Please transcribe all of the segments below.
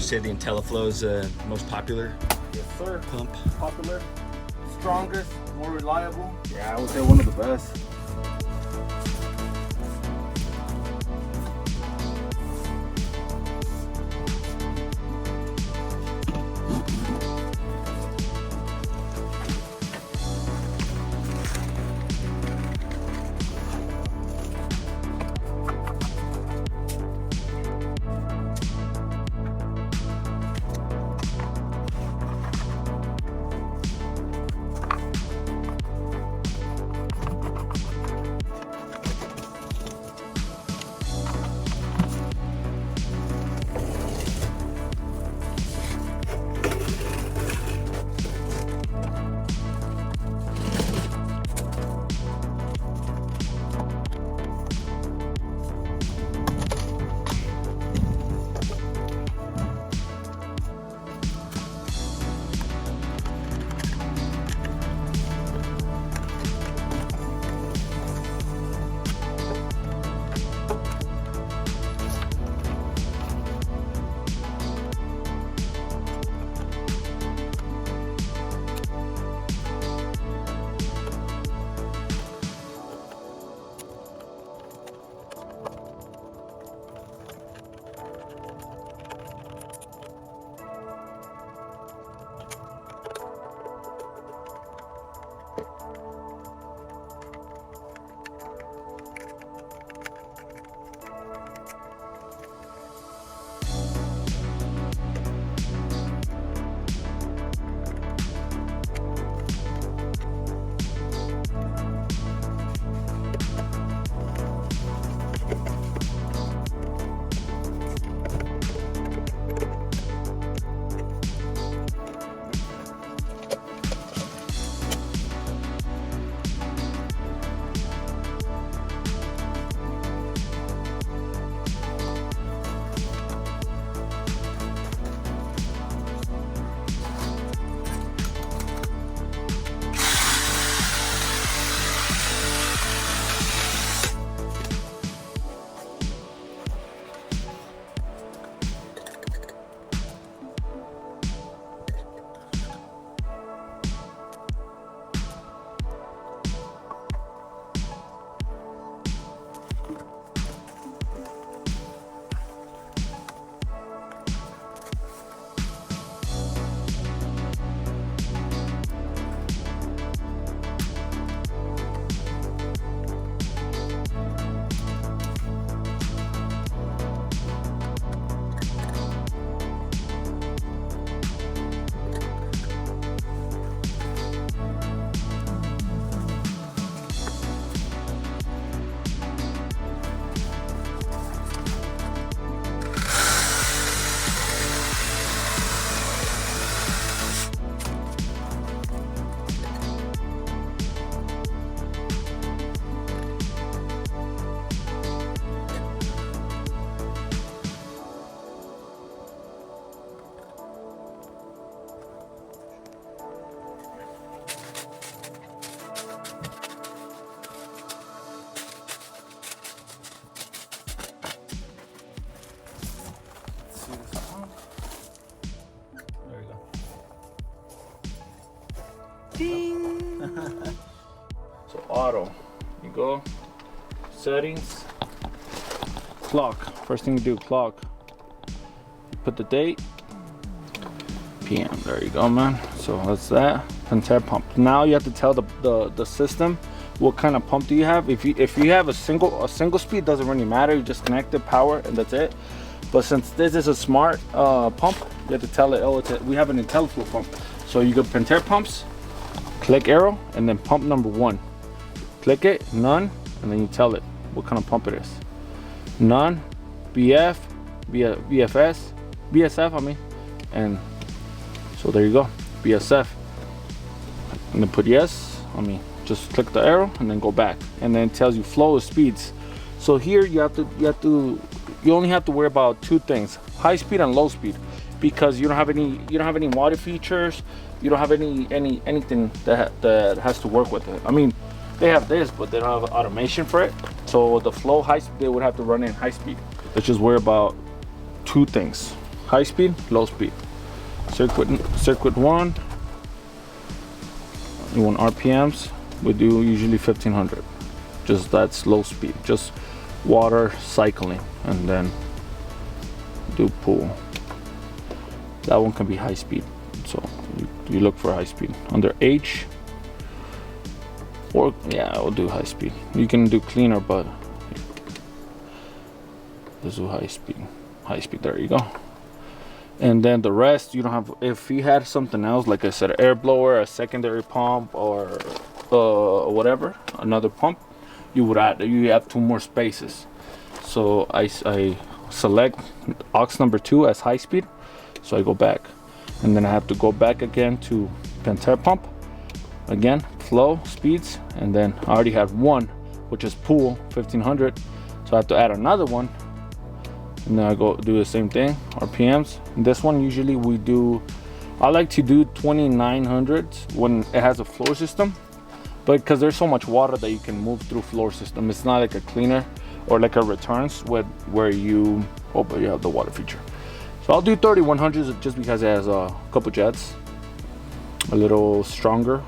say the Intelliflo is the most popular? Yes, sir. Pump. Popular, strongest, more reliable. Yeah, I would say one of the best. Ding! So auto, you go, settings, clock. First thing you do, clock. Put the date, PM, there you go, man. So that's that, Pentair pump. Now you have to tell the system what kind of pump do you have. If you have a single speed, doesn't really matter, you just connect the power and that's it. But since this is a smart pump, you have to tell it, oh, we have an Intelliflo pump. So you go Pentair pumps, click arrow, and then pump number 1. Click it, none, and then you tell it what kind of pump it is. None, BF, BSF, I mean. And so there you go, BSF. And then put yes, just click the arrow and then go back. And then it tells you flow of speeds. So here you only have to worry about 2 things, high speed and low speed, because you don't have any water features, you don't have anything that has to work with it. I mean, they have this, but they don't have automation for it. So the flow high, they would have to run in high speed. Let's just worry about 2 things. high speed, low speed. Circuit 1. You want RPMs? We do usually 1500. Just that's low speed. Just water cycling, and then do pool. That one can be high speed. So you look for high speed. Under H, or yeah, I'll do high speed. You can do cleaner, but let's do high speed. High speed, there you go. And then the rest, you don't have, if you had something else, like I said, air blower, a secondary pump, or whatever, another pump, you would add, you have 2 more spaces. So I select aux number 2 as high speed. So I go back, and then I have to go back again to Pentair pump, again flow speeds, and then I already have 1, which is pool 1500, so I have to add another one, and then I go do the same thing, RPMs. And this one usually we do, I like to do 2900s when it has a floor system, but because there's so much water that you can move through floor system, it's not like a cleaner or like a returns where you, oh, but you have the water feature. So I'll do 3100s just because it has a couple jets, a little stronger,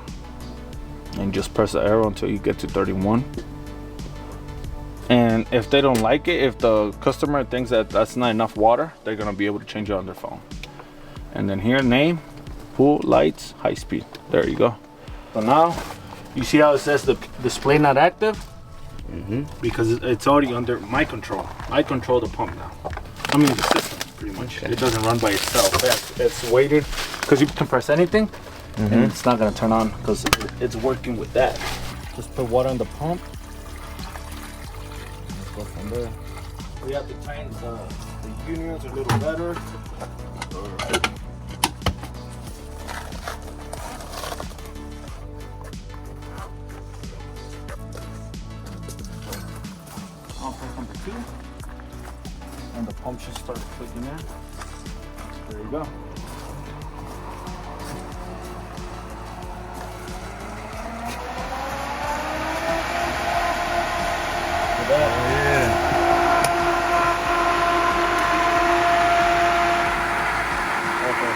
and just press the arrow until you get to 31. And if they don't like it, if the customer thinks that that's not enough water, they're gonna be able to change it on their phone. And then here, name, pool, lights, high speed. There you go. So now, you see how it says the display not active? Because it's already under my control. I control the pump now. I mean the system. Pretty much. Okay. It doesn't run by itself. It's waiting, because you can press anything and it's not gonna turn on because it's working with that. Just put water in the pump. Let's go from there. We have to tighten the unions a little better. I'll press number 2. And the pump should start clicking in. There you go. Oh, yeah. Okay.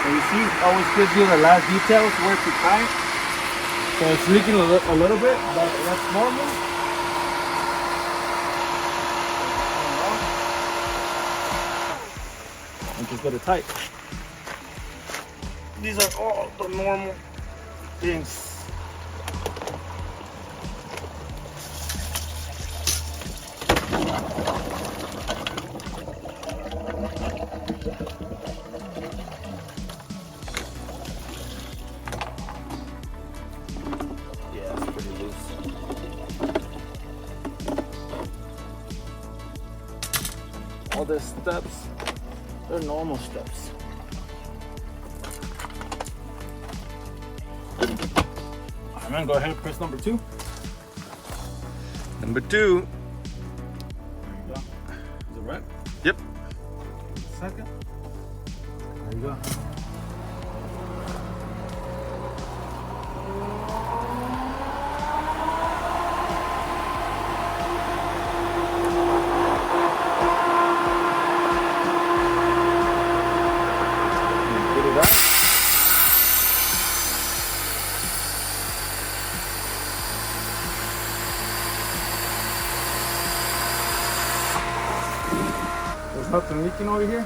So you see, it always gives you the last details where to tie. So it's leaking a little bit, but that's normal. And just get it tight. These are all the normal things. Yeah, it's pretty loose. All the steps, they're normal steps. Alright, man, go ahead and press number 2. Number 2. There you go. Is it red? Yep. Second. There you go. Get it out. There's nothing leaking over here.